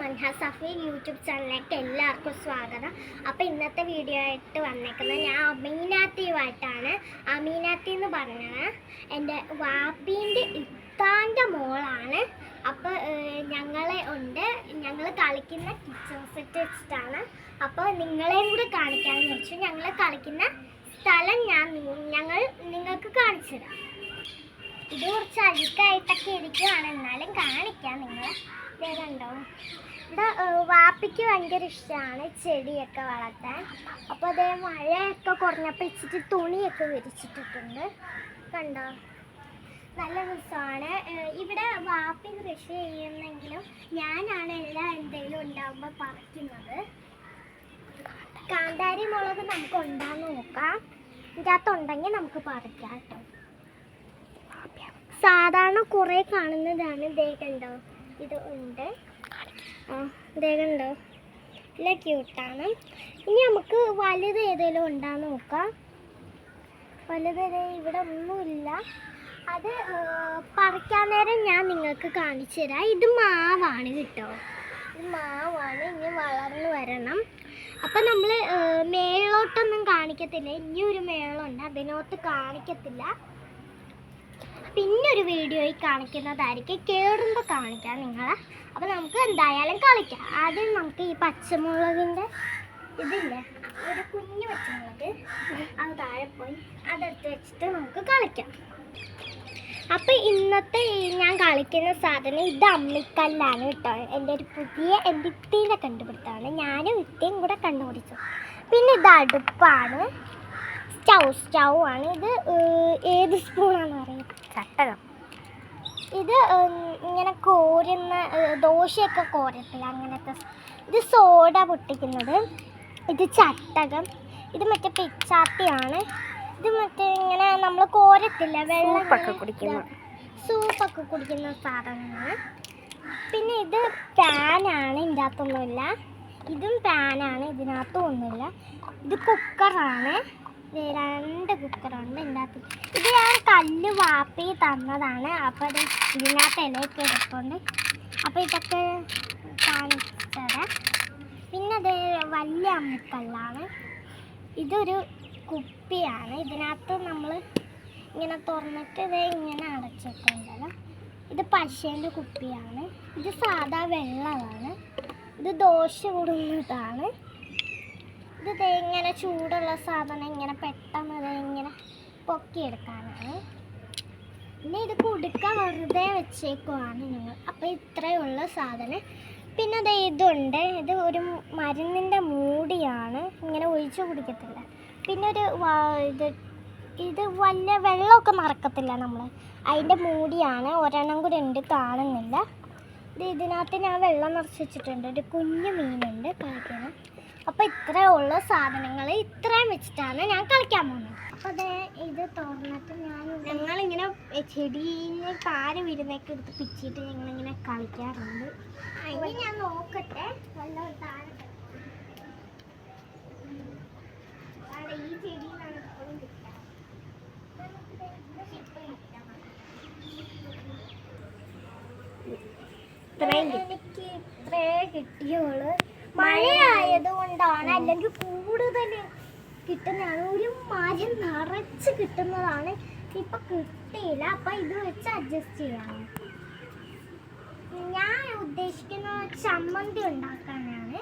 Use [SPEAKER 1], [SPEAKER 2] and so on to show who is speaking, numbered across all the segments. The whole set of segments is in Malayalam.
[SPEAKER 1] മൻഹ സഫി യൂട്യൂബ് ചാനലിലേക്ക് എല്ലാവർക്കും സ്വാഗതം. അപ്പോൾ ഇന്നത്തെ വീഡിയോ ആയിട്ട് വന്നേക്കുന്നത് ഞാൻ അമീനാത്തിയുമായിട്ടാണ്. അമീനാത്തി എന്ന് പറഞ്ഞത് എൻ്റെ വാപ്പീൻ്റെ ഇത്താൻ്റെ മോളാണ്. അപ്പോൾ ഞങ്ങൾ കളിക്കുന്ന കിച്ചൺ സെറ്റ് വെച്ചിട്ടാണ്. അപ്പോൾ നിങ്ങളെയും കൂടെ കാണിക്കാമെന്ന് വെച്ചു. ഞങ്ങൾ കളിക്കുന്ന സ്ഥലം ഞങ്ങൾ നിങ്ങൾക്ക് കാണിച്ചു തരാം. ഇത് കുറച്ച് അഴുക്കായിട്ടൊക്കെ ഇരിക്കുവാണ്, എന്നാലും കാണിക്കാം. നിങ്ങൾ കണ്ടോ, ഇവിടെ വാപ്പിക്ക് ഭയങ്കര ഇഷ്ടമാണ് ചെടിയൊക്കെ വളർത്താൻ. അപ്പോൾ അതേ മഴയൊക്കെ കുറഞ്ഞപ്പോൾ ഇച്ചിട്ട് തുണിയൊക്കെ വിരിച്ചിട്ടിട്ടുണ്ട്. കണ്ടോ, നല്ല രസമാണ്. ഇവിടെ വാപ്പി കൃഷി ചെയ്യുന്നെങ്കിലും ഞാനാണ് എല്ലാം എന്തെങ്കിലും ഉണ്ടാകുമ്പോൾ പറിക്കുന്നത്. കാന്താരി മുളക് നമുക്ക് ഉണ്ടാകുന്ന നോക്കാം. ഇതിൻ്റെ അകത്തുണ്ടെങ്കിൽ നമുക്ക് പറിക്കാം കേട്ടോ. സാധാരണ കുറേ കാണുന്നതാണ്. ദേ കണ്ടോ, ഇത് ഉണ്ട്. ദേ കണ്ടോ, ഇല്ല ക്യൂട്ടാണ്. ഇനി നമുക്ക് വലുത് ഏതെങ്കിലും ഉണ്ടാന്ന് നോക്കാം. വലുത് ഇവിടെ ഒന്നുമില്ല. അത് പറിക്കാൻ നേരം ഞാൻ നിങ്ങൾക്ക് കാണിച്ചു തരാം. ഇത് മാവാണ് കേട്ടോ, ഇത് മാവാണ്. ഇനി വളർന്നു വരണം. അപ്പം നമ്മൾ മേളോട്ടൊന്നും കാണിക്കത്തില്ല. ഇനിയൊരു മേളുണ്ട്, അതിനകത്ത് കാണിക്കത്തില്ല. പിന്നെ ഒരു വീഡിയോയിൽ കാണിക്കുന്നതായിരിക്കും, കേടുമ്പോൾ കാണിക്കാം നിങ്ങളെ. അപ്പോൾ നമുക്ക് എന്തായാലും കളിക്കാം. ആദ്യം നമുക്ക് ഈ പച്ചമുളകിൻ്റെ ഇതില്ലേ, ഒരു കുഞ്ഞു പച്ചമുളക്, അത് താഴെ പോയി അതെടുത്ത് വെച്ചിട്ട് നമുക്ക് കളിക്കാം. അപ്പോൾ ഇന്നത്തെ ഞാൻ കളിക്കുന്ന സാധനം ഇത് അമ്മിക്കല്ലാണ് കേട്ടോ. എൻ്റെ ഇത്തീൻ്റെ കണ്ടുപിടുത്തമാണ്. ഞാനും ഇത്തയും കൂടെ കണ്ടുപിടിച്ചു. പിന്നെ ഇത് അടുപ്പാണ്, സ്റ്റൗ ആണ്. ഇത് ഏത് സ്പൂണാണെന്ന് പറയുന്നത്? ചട്ടകം. ഇത് ഇങ്ങനെ കോരുന്ന ദോശയൊക്കെ കോരത്തില്ല, അങ്ങനത്തെ. ഇത് സോഡ പൊട്ടിക്കുന്നത്. ഇത് ചട്ടകം. ഇത് മറ്റേ പിച്ചാത്തിയാണ്. ഇത് മറ്റേ ഇങ്ങനെ നമ്മൾ കോരത്തില്ല, സൂപ്പൊക്കെ കുടിക്കുന്ന സാധനമാണ്. പിന്നെ ഇത് പാനാണ്, ഇതിൻ്റെ അകത്തൊന്നുമില്ല. ഇതും പാനാണ്, ഇതിനകത്തും ഒന്നുമില്ല. ഇത് കുക്കറാണ്. 2 കുക്കറുണ്ട് ഇതിൻ്റെ അകത്ത്. ഇത് ഞാൻ കല്ല് വാപ്പി തന്നതാണ്. അപ്പോൾ അത് ഇതിനകത്ത് ഇലയൊക്കെ എടുക്കുന്നുണ്ട്. അപ്പോൾ ഇതൊക്കെ കാണിച്ചത്. പിന്നെ അത് വലിയ അമ്മിക്കല്ലാണ്. ഇതൊരു കുപ്പിയാണ്. ഇതിനകത്ത് നമ്മൾ ഇങ്ങനെ തുറന്നിട്ട് ഇത് ഇങ്ങനെ അടച്ചിട്ടുണ്ടല്ലോ. ഇത് പശേൻ്റെ കുപ്പിയാണ്. ഇത് സാധാ വെള്ളമാണ്. ഇത് ദോശ കൂടുന്നതാണ്. ഇത് ഇങ്ങനെ ചൂടുള്ള സാധനം ഇങ്ങനെ പെട്ടെന്ന് ഇങ്ങനെ പൊക്കിയെടുക്കാനാണ്. പിന്നെ ഇത് കുടുക്ക വെറുതെ വെച്ചേക്കുവാണ് ഞങ്ങൾ. അപ്പോൾ ഇത്രയുള്ള സാധനം. പിന്നെ അത് ഇതുണ്ട്. ഇത് ഒരു മരുന്നിൻ്റെ മൂടിയാണ്, ഇങ്ങനെ ഒഴിച്ചു കുടിക്കത്തില്ല. പിന്നെ ഒരു ഇത് വലിയ വെള്ളമൊക്കെ നിറക്കത്തില്ല നമ്മൾ, അതിൻ്റെ മൂടിയാണ്. ഒരെണ്ണം കൂടെ ഉണ്ട്, കാണുന്നില്ല. ഇതിനകത്ത് ഞാൻ വെള്ളം നിറച്ച് വെച്ചിട്ടുണ്ട്. ഒരു കുഞ്ഞു മീനുണ്ട് കളിക്കണം. അപ്പോൾ ഇത്രയുള്ള സാധനങ്ങൾ ഇത്രയും വെച്ചിട്ടാണ് ഞാൻ കളിക്കാൻ പോകുന്നത്. അപ്പോൾ അതേ ഇത് തുറന്നിട്ട് ഞങ്ങളിങ്ങനെ ചെടീനെ കാര് വിരുന്നൊക്കെ എടുത്ത് പിച്ചിട്ട് ഞങ്ങളിങ്ങനെ കളിക്കാറുണ്ട്. അതിന് ഞാൻ നോക്കട്ടെ. വെള്ളം താഴെ ഈ ചെടിയിലാണ് എപ്പോഴും കിട്ടുക. എനിക്ക് ഇത്രേ കിട്ടിയോളൂ. മഴയായതുകൊണ്ടാണ്, അല്ലെങ്കിൽ കൂടുതൽ കിട്ടുന്നതാണ്. ഒരു മരം നിറച്ച് കിട്ടുന്നതാണ്. ഇപ്പം കിട്ടിയില്ല. അപ്പം ഇത് വെച്ച് അഡ്ജസ്റ്റ് ചെയ്യാണ്. ഞാൻ ഉദ്ദേശിക്കുന്ന ചമ്മന്തി ഉണ്ടാക്കാനാണ്.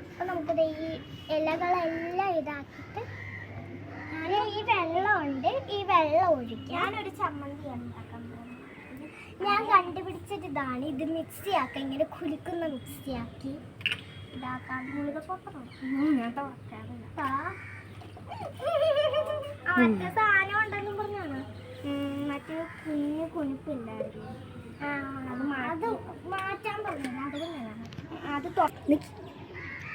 [SPEAKER 1] അപ്പം നമുക്കിത് ഈ ഇലകളെല്ലാം ഇതാക്കിയിട്ട് ഈ വെള്ളമുണ്ട്, ഈ വെള്ളം ഒഴിക്കാം. ഞാനൊരു ചമ്മന്തി ഉണ്ടാക്കാൻ പോകുന്നത്. ഞാൻ കണ്ടുപിടിച്ചിട്ട് ഇതാണ്. ഇത് മിക്സിയാക്കാം, ഇങ്ങനെ കുലുക്കുന്ന മിക്സിയാക്കി ഇതാക്കാം. മറ്റേ സാധനം ഉണ്ടെന്നും പറഞ്ഞാണ്. മറ്റേ കുഞ്ഞു കുണിപ്പില്ലായിരുന്നു, അത് മാറ്റാൻ പറഞ്ഞത്. അത്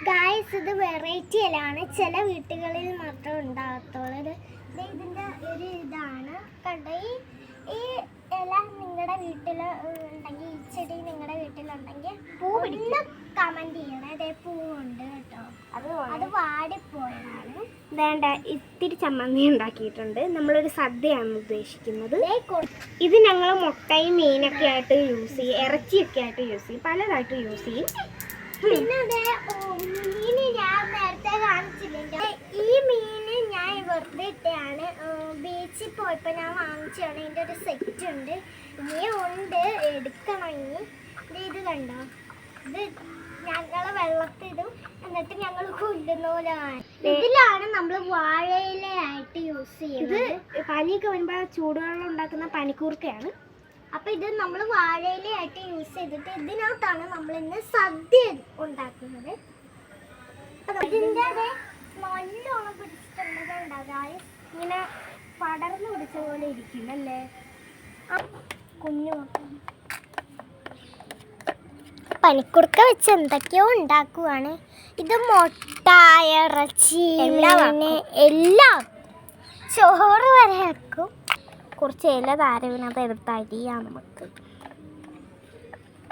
[SPEAKER 1] ഗായ്സ്, ഇത് വെറൈറ്റി ഇലാണ്. ചില വീട്ടുകളിൽ മാത്രം ഉണ്ടാകത്തുള്ളൂ. ഇതിൻ്റെ ഒരു ഇതാണ് കണ്ടോ. ഈ ഇല നിങ്ങളുടെ വീട്ടിൽ ഉണ്ടെങ്കിൽ, ഈ ചെടി നിങ്ങളുടെ വീട്ടിലുണ്ടെങ്കിൽ പൂ പിടിക്കുന്ന കമൻറ്റ് ചെയ്യണേ. അതേ പൂവുണ്ട് കേട്ടോ, അത് വാടിപ്പോയതാണ്.
[SPEAKER 2] വേണ്ട, ഇത്തിരി ചമ്മന്തി ഉണ്ടാക്കിയിട്ടുണ്ട്. നമ്മളൊരു സദ്യയാണ് ഉദ്ദേശിക്കുന്നത്. ഇത് ഞങ്ങൾ മുട്ടയും മീനൊക്കെ ആയിട്ട് യൂസ് ചെയ്യും, ഇറച്ചിയൊക്കെ ആയിട്ട് യൂസ് ചെയ്യും, പലതായിട്ട് യൂസ് ചെയ്യും.
[SPEAKER 1] പിന്നെ മീന് ഞാൻ നേരത്തെ കാണിച്ചില്ല. ഈ മീന് ഞാൻ വെറുതെ ഇട്ടാണ് ബീച്ചിൽ പോയപ്പോൾ ഞാൻ വാങ്ങിച്ചാണ്. ഇതിൻ്റെ ഒരു സെറ്റ് ഉണ്ട്, ഇനി ഉണ്ട് എടുക്കണം. ഇനി ഇത് കണ്ടോ, ഇത് ഞങ്ങളെ വെള്ളത്തിടും എന്നിട്ട് ഞങ്ങൾ കൊല്ലുന്ന പോലെ. ഇതിലാണ് നമ്മൾ വാഴയിലയായിട്ട് യൂസ് ചെയ്യുന്നത്.
[SPEAKER 2] പനിയൊക്കെ വരുമ്പോൾ ചൂടുവെള്ളം ഉണ്ടാക്കുന്ന പനിക്കൂർക്കയാണ്.
[SPEAKER 1] അപ്പൊ ഇത് നമ്മൾ വാഴയിലയായിട്ട് യൂസ് ചെയ്തിട്ട് ഇതിനകത്താണ് നമ്മൾ ഇന്ന് സദ്യ ഉണ്ടാക്കുന്നത്. ഇതിൻ്റെ നല്ലോണം പിടിച്ചിട്ടുണ്ടാകും,
[SPEAKER 2] ഇങ്ങനെ പടർന്നു പിടിച്ച പോലെ ഇരിക്കും അല്ലേ
[SPEAKER 1] കുഞ്ഞു പനിക്കുറുക്ക വെച്ച് എന്തൊക്കെയോ ഉണ്ടാക്കുവാണ്. ഇത് മുട്ട, ഇറച്ചി, എല്ലാം ചോറ് വരെ വെക്കും.
[SPEAKER 2] കുറച്ച് ഇല താരവിനകത്ത് എടുത്ത് അരിയാം നമുക്ക്.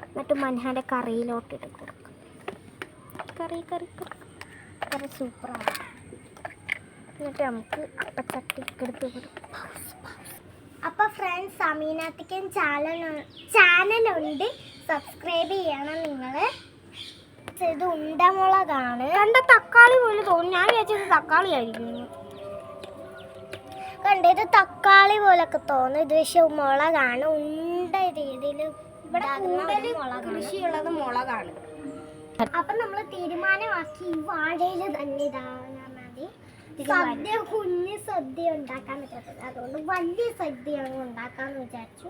[SPEAKER 2] എന്നിട്ട് മൻഹാൻ്റെ കറിയിലോട്ടിട്ട് കൊടുക്കും. കറി കറി കറി കറി സൂപ്പറാണ്. എന്നിട്ട് നമുക്ക് അപ്പച്ചട്ടിക്ക് എടുത്ത് കൊടുക്കും.
[SPEAKER 1] അപ്പൊ ഫ്രണ്ട്സ്, അമീനാത്തിക്കൻ ചാനലുണ്ട്, സബ്സ്ക്രൈബ് ചെയ്യണം നിങ്ങൾ. ഇത് ഉണ്ടമുളകാണ്.
[SPEAKER 2] കണ്ട തക്കാളി പോലെ തോന്നി, ഞാൻ വിചാരിച്ചത് തക്കാളി ആയിരിക്കും.
[SPEAKER 1] കണ്ടത് തക്കാളി പോലൊക്കെ തോന്നും, ഇത് പക്ഷെ മുളകാണ്. ഉണ്ട രീതിയിൽ
[SPEAKER 2] ഇവിടെ കൃഷിയുള്ളത് മുളകാണ്.
[SPEAKER 1] അപ്പൊ നമ്മൾ തീരുമാനമാക്കി ഈ വാഴയില തന്നെ ഇതാണ് മതി. സദ്യ കുഞ്ഞ് സദ്യ ഉണ്ടാക്കാൻ പറ്റത്തില്ല, അതുകൊണ്ട് വലിയ സദ്യ ഉണ്ടാക്കാന്ന് വിചാരിച്ചു.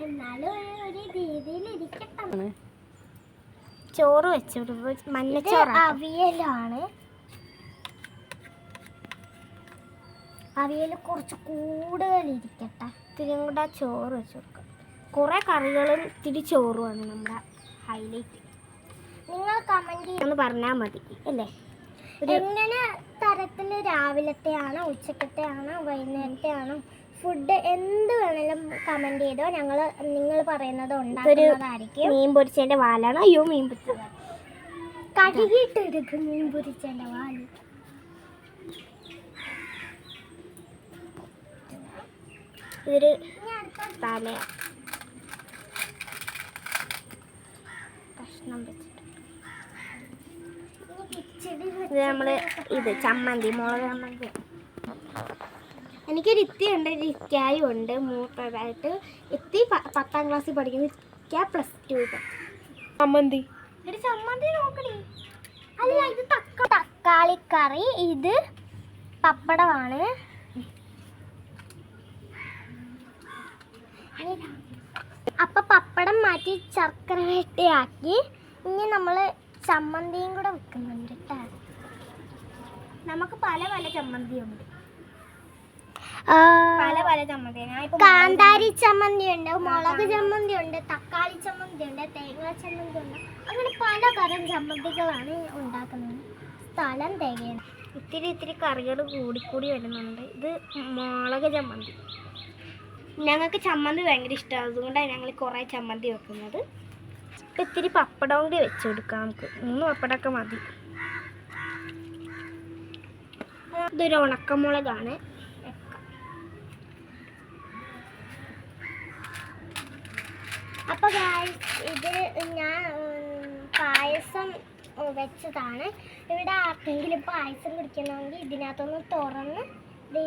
[SPEAKER 1] എന്നാലും ഒരു രീതിയിൽ ഇരിക്കട്ടെ.
[SPEAKER 2] ചോറ് വെച്ചു, മഞ്ഞച്ചോറ്.
[SPEAKER 1] അവിയലാണ്. അവിയൽ കുറച്ച് കൂടുതൽ ഇരിക്കട്ടെ.
[SPEAKER 2] ഇത്തിരി കൂടെ ചോറ് വെച്ച് കൊടുക്കാം. കുറേ കറികളും ഇത്തിരി ചോറുമാണ് നമ്മുടെ ഹൈലൈറ്റ്.
[SPEAKER 1] നിങ്ങൾ കമൻറ്റ്
[SPEAKER 2] ചെയ്യാന്ന് പറഞ്ഞാൽ മതി അല്ലേ.
[SPEAKER 1] എങ്ങനെ തരത്തിൽ രാവിലത്തെ ആണോ ഉച്ചക്കത്തെ ആണോ വൈകുന്നേരത്തെ ആണോ ഫുഡ് എന്ത് വേണേലും കമൻറ്റ് ചെയ്തോ. നിങ്ങൾ പറയുന്നത് ഉണ്ടാക്കുന്നതായിരിക്കും.
[SPEAKER 2] മീൻ പൊരിച്ചതിൻ്റെ വാലാണ്. അയ്യോ, മീൻ പൊരിച്ചത്
[SPEAKER 1] കഴുകിയിട്ടെടുക്കും. മീൻ പൊരിച്ചതിൻ്റെ വാല്.
[SPEAKER 2] ഇതൊരു തല കഷ്ണം വെച്ചിട്ട് ഇത് നമ്മൾ ചമ്മന്തി, മുളക് ചമ്മന്തി. എനിക്കൊരു ഇത്തിയുണ്ട്, ഒരു ഇക്കായും ഉണ്ട് മൂത്തതായിട്ട്. ഇത്തി 10ാം ക്ലാസ്സിൽ പഠിക്കുന്ന ഇക്ക +2 ചമ്മന്തി.
[SPEAKER 1] ഒരു ചമ്മന്തി നോക്കണേ. അല്ല, ഇത് തക്കാളി കറി, ഇത് പപ്പടമാണ്. അപ്പൊ പപ്പടം മാറ്റി ശർക്കര വെട്ടിയാക്കി. ഇനി നമ്മൾ ചമ്മന്തിയും കൂടെ വെക്കുന്നുണ്ട് കേട്ടോ.
[SPEAKER 2] നമുക്ക് പല പല ചമ്മന്തിയുണ്ട്, പല ചമ്മന്തി.
[SPEAKER 1] കാന്താരി ചമ്മന്തി ഉണ്ട്, മുളക് ചമ്മന്തി ഉണ്ട്, തക്കാളി ചമ്മന്തി ഉണ്ട്, തേങ്ങ ചമ്മന്തി ഉണ്ട്. അങ്ങനെ പലതരം ചമ്മന്തികളാണ് ഉണ്ടാക്കുന്നത്. സ്ഥലം തികയണം.
[SPEAKER 2] ഇത്തിരി കറികൾ കൂടിക്കൂടി വരുന്നുണ്ട്. ഇത് മുളക് ചമ്മന്തി. ഞങ്ങൾക്ക് ചമ്മന്തി ഭയങ്കര ഇഷ്ടമാണ്, അതുകൊണ്ടാണ് ഞങ്ങൾ കുറേ ചമ്മന്തി വെക്കുന്നത്. ഇപ്പം ഇത്തിരി പപ്പടം കൂടി വെച്ച് കൊടുക്കാം നമുക്ക്. 3 പപ്പടമൊക്കെ മതി. ഇതൊരു ഉണക്കമുളകാണ്.
[SPEAKER 1] അപ്പൊ ഇത് ഞാൻ പായസം വെച്ചതാണ്. ഇവിടെ ആർക്കെങ്കിലും പായസം കുടിക്കണമെങ്കിൽ ഇതിനകത്തൊന്ന് തുറന്ന്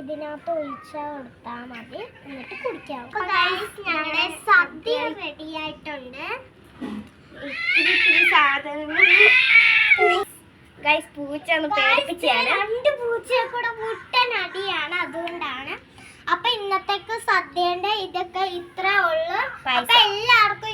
[SPEAKER 1] ഇതിനകത്ത് ഒഴിച്ചാൽ കൊടുത്താൽ മതി, എന്നിട്ട് കുടിക്കാം. ഞങ്ങളുടെ സദ്യ റെഡി ആയിട്ടുണ്ട്.
[SPEAKER 2] ഇത്തിരി സാധനങ്ങൾ പൂച്ച
[SPEAKER 1] 2 പൂച്ചയെ കൂടെ മുട്ടനടിയാണ്, അതുകൊണ്ടാണ്. അപ്പൊ ഇന്നത്തേക്ക് സദ്യന്റെ ഇതൊക്കെ ഇത്ര ഉള്ളു. അപ്പൊ എല്ലാവർക്കും